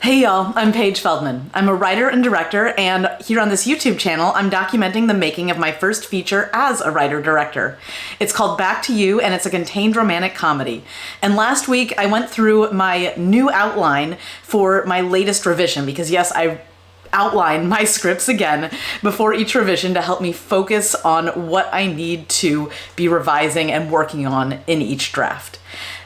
Hey y'all, I'm Paige Feldman. I'm a writer and director, and here on this YouTube channel, I'm documenting the making of my first feature as a writer-director. It's called Back to You, and it's a contained romantic comedy. And last week, I went through my new outline for my latest revision, because yes, I outline my scripts again before each revision to help me focus on what I need to be revising and working on in each draft.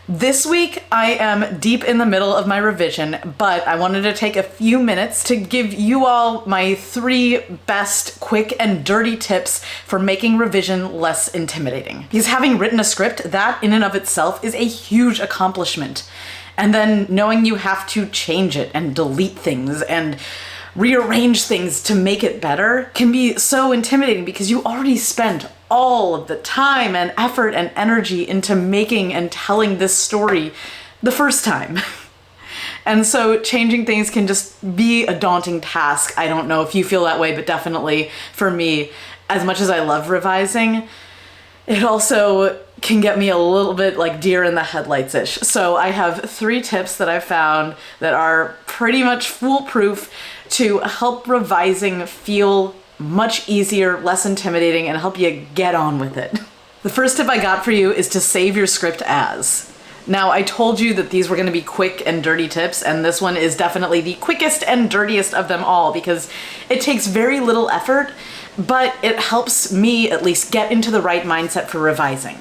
This week, I am deep in the middle of my revision, but I wanted to take a few minutes to give you all my 3 best quick and dirty tips for making revision less intimidating. Because having written a script, that in and of itself is a huge accomplishment. And then knowing you have to change it and delete things and rearrange things to make it better can be so intimidating because you already spent all of the time and effort and energy into making and telling this story the first time. And so changing things can just be a daunting task. I don't know if you feel that way, but definitely for me, as much as I love revising, it also can get me a little bit like deer in the headlights-ish. So I have 3 tips that I've found that are pretty much foolproof to help revising feel much easier, less intimidating, and help you get on with it. The first tip I got for you is to save your script as. Now, I told you that these were going to be quick and dirty tips, and this one is definitely the quickest and dirtiest of them all because it takes very little effort, but it helps me at least get into the right mindset for revising.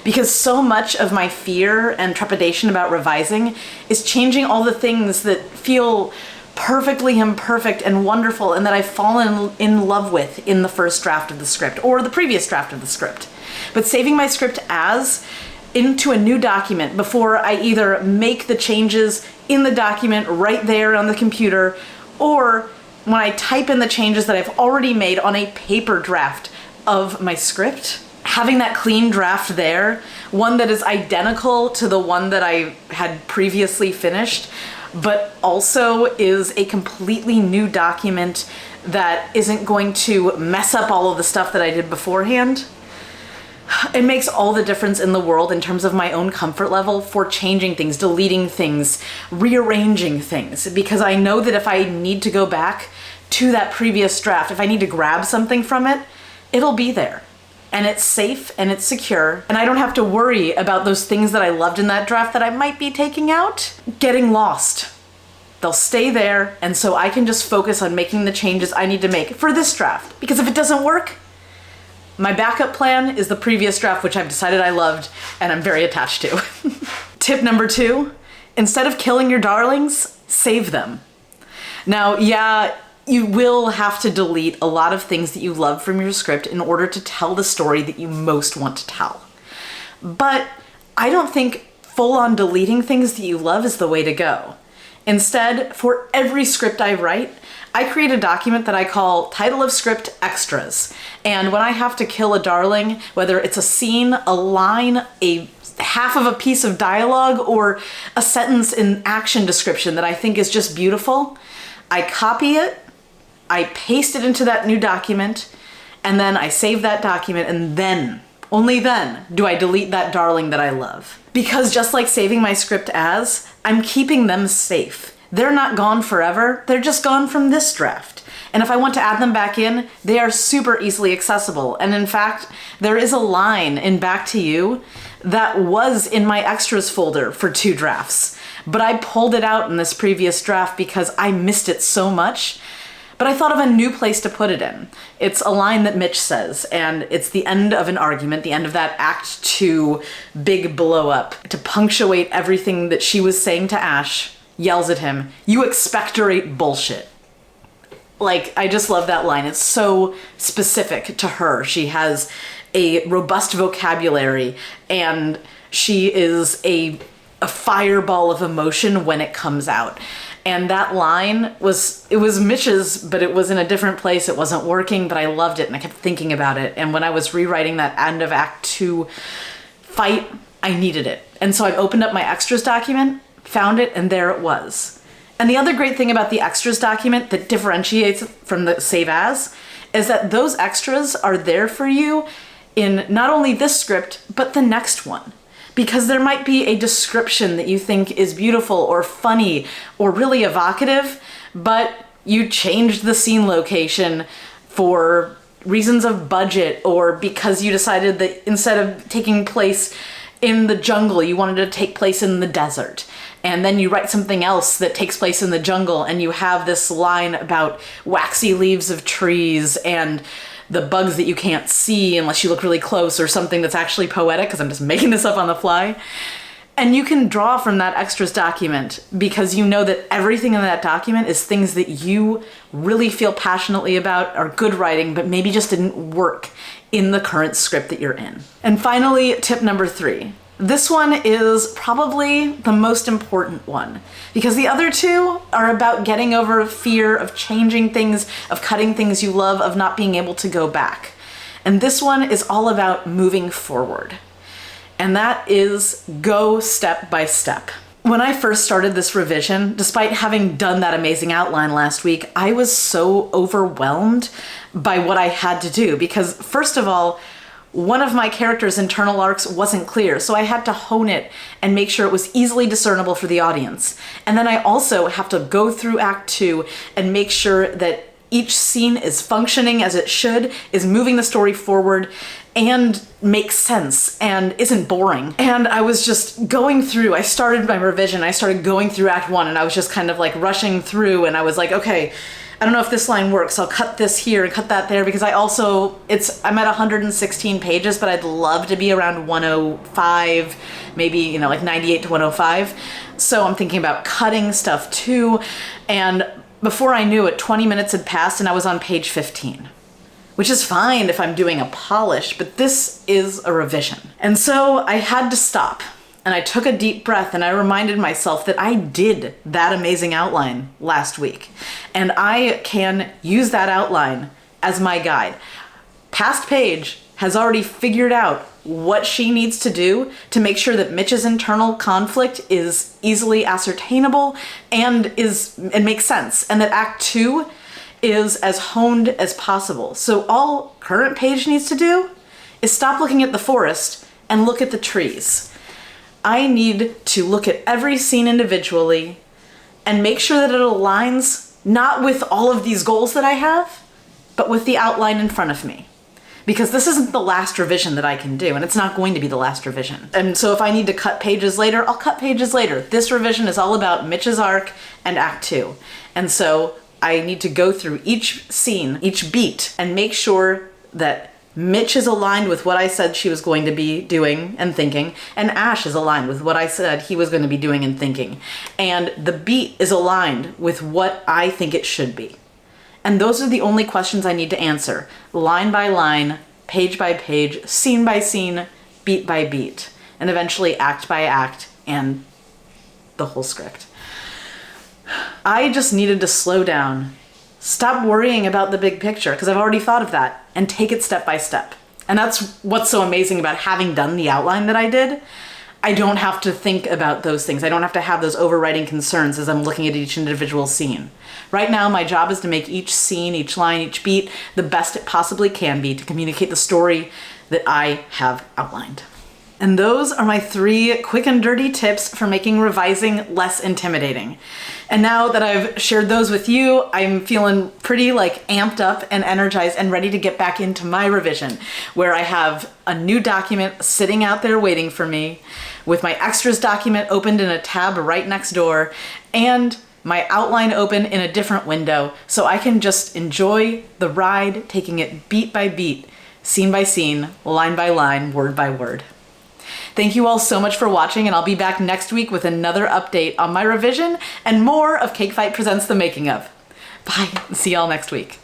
Because so much of my fear and trepidation about revising is changing all the things that feel perfectly imperfect and wonderful and that I've fallen in love with in the first draft of the script or the previous draft of the script. But saving my script as into a new document before I either make the changes in the document right there on the computer or when I type in the changes that I've already made on a paper draft of my script, having that clean draft there, one that is identical to the one that I had previously finished, but also is a completely new document that isn't going to mess up all of the stuff that I did beforehand. It makes all the difference in the world in terms of my own comfort level for changing things, deleting things, rearranging things, because I know that if I need to go back to that previous draft, if I need to grab something from it, it'll be there. And it's safe and it's secure, and I don't have to worry about those things that I loved in that draft that I might be taking out getting lost. They'll stay there, and so I can just focus on making the changes I need to make for this draft. Because if it doesn't work, my backup plan is the previous draft, which I've decided I loved and I'm very attached to. Tip number 2, instead of killing your darlings, save them. Now, yeah, you will have to delete a lot of things that you love from your script in order to tell the story that you most want to tell. But I don't think full-on deleting things that you love is the way to go. Instead, for every script I write, I create a document that I call Title of Script Extras. And when I have to kill a darling, whether it's a scene, a line, a half of a piece of dialogue, or a sentence in action description that I think is just beautiful, I copy it, I paste it into that new document, and then I save that document, and then, only then, do I delete that darling that I love. Because just like saving my script as, I'm keeping them safe. They're not gone forever, they're just gone from this draft. And if I want to add them back in, they are super easily accessible. And in fact, there is a line in Back to You that was in my extras folder for 2 drafts. But I pulled it out in this previous draft because I missed it so much. But I thought of a new place to put it in. It's a line that Mitch says, and it's the end of an argument, the end of that Act 2 big blow up. To punctuate everything that she was saying to Ash, yells at him, "You expectorate bullshit." Like, I just love that line. It's so specific to her. She has a robust vocabulary, and she is a fireball of emotion when it comes out. And that line was Mitch's, but it was in a different place. It wasn't working, but I loved it and I kept thinking about it. And when I was rewriting that end of Act 2 fight, I needed it. And so I opened up my extras document, found it, and there it was. And the other great thing about the extras document that differentiates from the save as is that those extras are there for you in not only this script, but the next one. because there might be a description that you think is beautiful or funny or really evocative, but you changed the scene location for reasons of budget, or because you decided that instead of taking place in the jungle, you wanted to take place in the desert. And then you write something else that takes place in the jungle, and you have this line about waxy leaves of trees and the bugs that you can't see unless you look really close, or something that's actually poetic, because I'm just making this up on the fly. And you can draw from that extras document because you know that everything in that document is things that you really feel passionately about, are good writing, but maybe just didn't work in the current script that you're in. And finally, tip number 3. This one is probably the most important one, because the other two are about getting over fear of changing things, of cutting things you love, of not being able to go back. And this one is all about moving forward. And that is go step by step. When I first started this revision, despite having done that amazing outline last week, I was so overwhelmed by what I had to do because, first of all, one of my character's internal arcs wasn't clear, so I had to hone it and make sure it was easily discernible for the audience. And then I also have to go through Act 2 and make sure that each scene is functioning as it should, is moving the story forward, and makes sense and isn't boring. And I was just going through, I started my revision, I started going through Act 1, and I was just kind of like rushing through, and I was like, okay, I don't know if this line works, I'll cut this here and cut that there, because I'm at 116 pages, but I'd love to be around 105, maybe, like 98 to 105. So I'm thinking about cutting stuff too, and before I knew it, 20 minutes had passed and I was on page 15. Which is fine if I'm doing a polish, but this is a revision. And so I had to stop, and I took a deep breath, and I reminded myself that I did that amazing outline last week, and I can use that outline as my guide. Past Paige has already figured out what she needs to do to make sure that Mitch's internal conflict is easily ascertainable and makes sense, and that Act 2 is as honed as possible. So all current Paige needs to do is stop looking at the forest and look at the trees. I need to look at every scene individually and make sure that it aligns not with all of these goals that I have, but with the outline in front of me. Because this isn't the last revision that I can do, and it's not going to be the last revision. And so if I need to cut pages later, I'll cut pages later. This revision is all about Mitch's arc and Act 2. And so I need to go through each scene, each beat, and make sure that Mitch is aligned with what I said she was going to be doing and thinking, and Ash is aligned with what I said he was going to be doing and thinking. And the beat is aligned with what I think it should be. And those are the only questions I need to answer, line by line, page by page, scene by scene, beat by beat, and eventually act by act, and the whole script. I just needed to slow down, stop worrying about the big picture, because I've already thought of that, and take it step by step. And that's what's so amazing about having done the outline that I did. I don't have to think about those things. I don't have to have those overriding concerns as I'm looking at each individual scene. Right now, my job is to make each scene, each line, each beat the best it possibly can be to communicate the story that I have outlined. And those are my 3 quick and dirty tips for making revising less intimidating. And now that I've shared those with you, I'm feeling pretty amped up and energized and ready to get back into my revision, where I have a new document sitting out there waiting for me, with my extras document opened in a tab right next door, and my outline open in a different window, so I can just enjoy the ride, taking it beat by beat, scene by scene, line by line, word by word. Thank you all so much for watching, and I'll be back next week with another update on my revision and more of Cake Fight Presents The Making Of. Bye, see y'all next week.